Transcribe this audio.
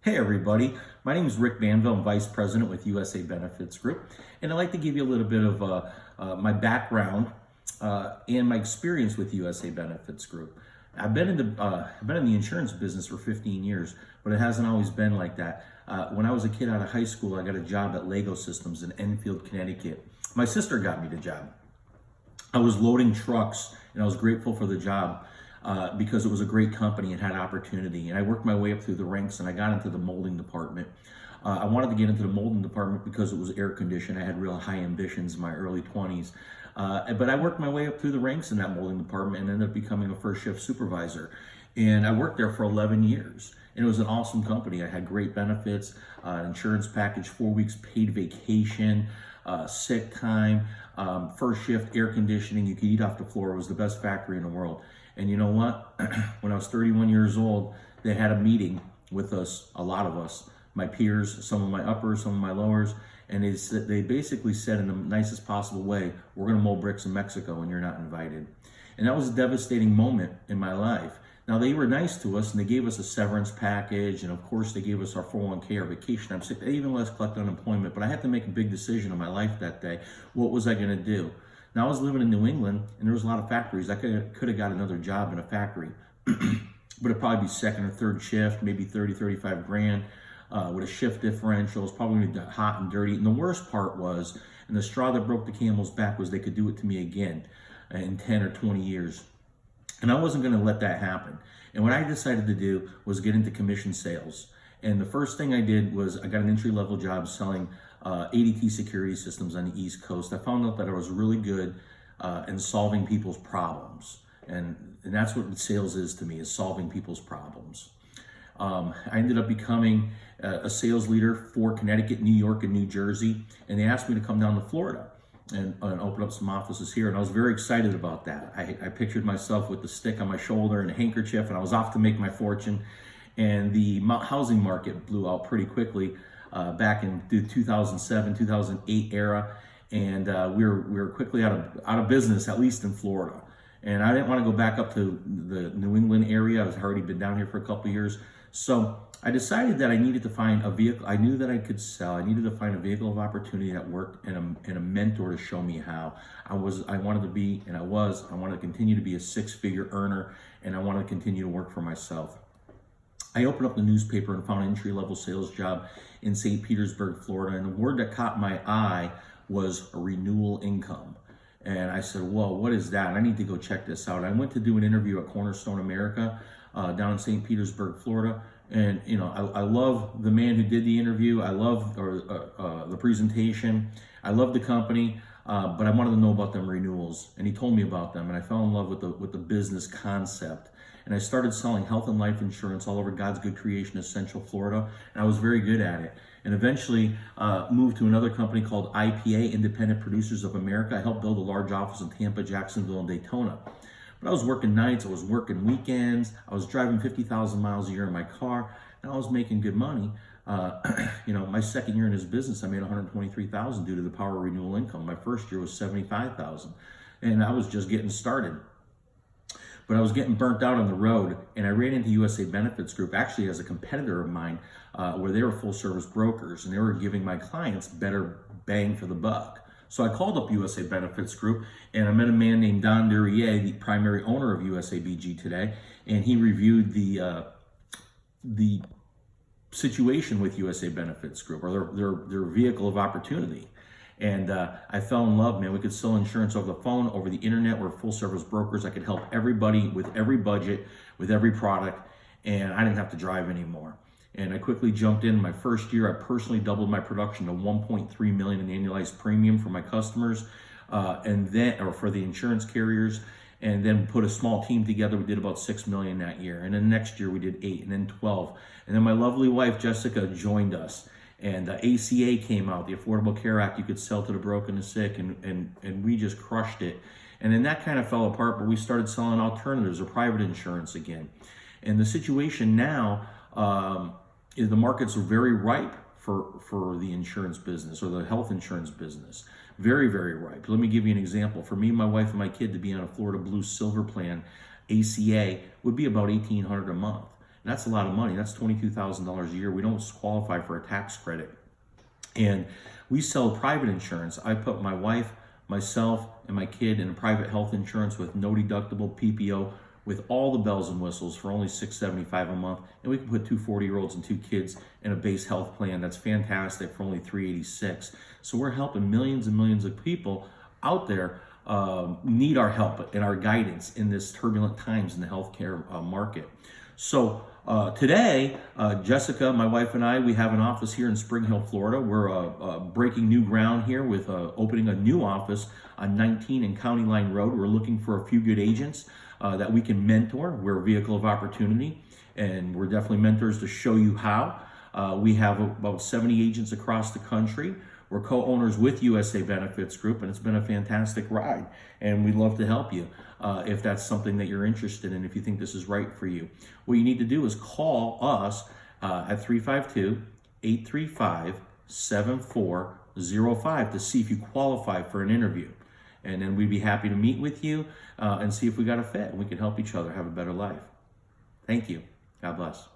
Hey everybody, my name is Rick Banville. I'm Vice President with USA Benefits Group, and I'd like to give you a little bit of my background and my experience with USA Benefits Group. I've been in the insurance business for 15 years, but it hasn't always been like that. When I was a kid out of high school, I got a job at Lego Systems in Enfield, Connecticut. My sister got me the job. I was loading trucks, and I was grateful for the job because it was a great company and had opportunity. And I worked my way up through the ranks, and I got into the molding department. I wanted to get into the molding department because it was air conditioned. I had real high ambitions in my early 20s. But I worked my way up through the ranks in that molding department and ended up becoming a first shift supervisor. And I worked there for 11 years. And it was an awesome company. I had great benefits, insurance package, 4 weeks paid vacation, sick time, first shift air conditioning. You could eat off the floor. It was the best factory in the world. And you know what? When I was 31 years old, they had a meeting with us, a lot of us, my peers, some of my uppers, some of my lowers, and they basically said in the nicest possible way, we're going to mold bricks in Mexico and you're not invited. And that was a devastating moment in my life. Now, they were nice to us and they gave us a severance package, and of course they gave us our 401k, our vacation time sick. They even let us collect unemployment, but I had to make a big decision in my life that day. What was I going to do? Now, I was living in New England, and there was a lot of factories. I could have got another job in a factory, but it'd probably be second or third shift, maybe 30, 35 grand with a shift differential. It's probably going to be hot and dirty. And the worst part was, and the straw that broke the camel's back was they could do it to me again in 10 or 20 years. And I wasn't going to let that happen. And what I decided to do was get into commission sales. And the first thing I did was I got an entry-level job selling ADT security systems on the East Coast. I found out that I was really good in solving people's problems. And that's what sales is to me, is solving people's problems. I ended up becoming a sales leader for Connecticut, New York, and New Jersey. And they asked me to come down to Florida and open up some offices here. And I was very excited about that. I pictured myself with the stick on my shoulder and a handkerchief, and I was off to make my fortune. And the housing market blew out pretty quickly back in the 2007, 2008 era. And we were quickly out of business, at least in Florida. And I didn't want to go back up to the New England area. I was already been down here for a couple of years. So I decided that I needed to find a vehicle. I knew that I could sell. I needed to find a vehicle of opportunity that worked, and a mentor to show me how. I wanted to be, and I wanted to continue to be a six-figure earner, and I wanted to continue to work for myself. I opened up the newspaper and found an entry-level sales job in St. Petersburg, Florida. And the word that caught my eye was a Renewal Income. And I said, whoa, what is that? I need to go check this out. I went to do an interview at Cornerstone America down in St. Petersburg, Florida. And, you know, I love the man who did the interview. I love the presentation. I love the company, but I wanted to know about them renewals. And he told me about them, and I fell in love with the business concept. And I started selling health and life insurance all over God's good creation of Central Florida, and I was very good at it. And eventually moved to another company called IPA, Independent Producers of America. I helped build a large office in Tampa, Jacksonville, and Daytona. But I was working nights, I was working weekends, I was driving 50,000 miles a year in my car, and I was making good money. You know, my second year in this business, I made $123,000 due to the power of renewal income. My first year was $75,000, and I was just getting started. But I was getting burnt out on the road, and I ran into USA Benefits Group actually as a competitor of mine, where they were full service brokers, and they were giving my clients better bang for the buck. So I called up USA Benefits Group, and I met a man named Don Durier, the primary owner of USABG today, and he reviewed the situation with USA Benefits Group, or their vehicle of opportunity. And I fell in love, man. We could sell insurance over the phone, over the internet. We're full service brokers. I could help everybody with every budget, with every product, and I didn't have to drive anymore. And I quickly jumped in. My first year, I personally doubled my production to $1.3 million in annualized premium for my customers, or for the insurance carriers, and then put a small team together. We did about $6 million that year. And then next year we did 8, and then 12. And then my lovely wife, Jessica, joined us. And ACA came out, the Affordable Care Act. You could sell to the broken and sick, and we just crushed it. And then that kind of fell apart, but we started selling alternatives or private insurance again. And the situation now is the markets are very ripe for the insurance business or the health insurance business. Very, very ripe. Let me give you an example. For me, my wife, and my kid to be on a Florida Blue Silver plan, ACA, would be about $1,800 a month. And that's a lot of money. That's $22,000 a year. We don't qualify for a tax credit. And we sell private insurance. I put my wife, myself, and my kid in private health insurance with no deductible PPO, with all the bells and whistles for only $675 a month. And we can put two 40-year-olds and two kids in a base health plan that's fantastic for only $386. So we're helping millions and millions of people out there need our help and our guidance in this turbulent times in the healthcare market. So today, Jessica, my wife, and I, we have an office here in Spring Hill, Florida. We're breaking new ground here with opening a new office on 19 and County Line Road. We're looking for a few good agents that we can mentor. We're a vehicle of opportunity, and we're definitely mentors to show you how. We have about 70 agents across the country. We're co-owners with USA Benefits Group, and it's been a fantastic ride, and we'd love to help you if that's something that you're interested in, if you think this is right for you. What you need to do is call us at 352-835-7405 to see if you qualify for an interview. And then we'd be happy to meet with you and see if we got a fit and we can help each other have a better life. Thank you. God bless.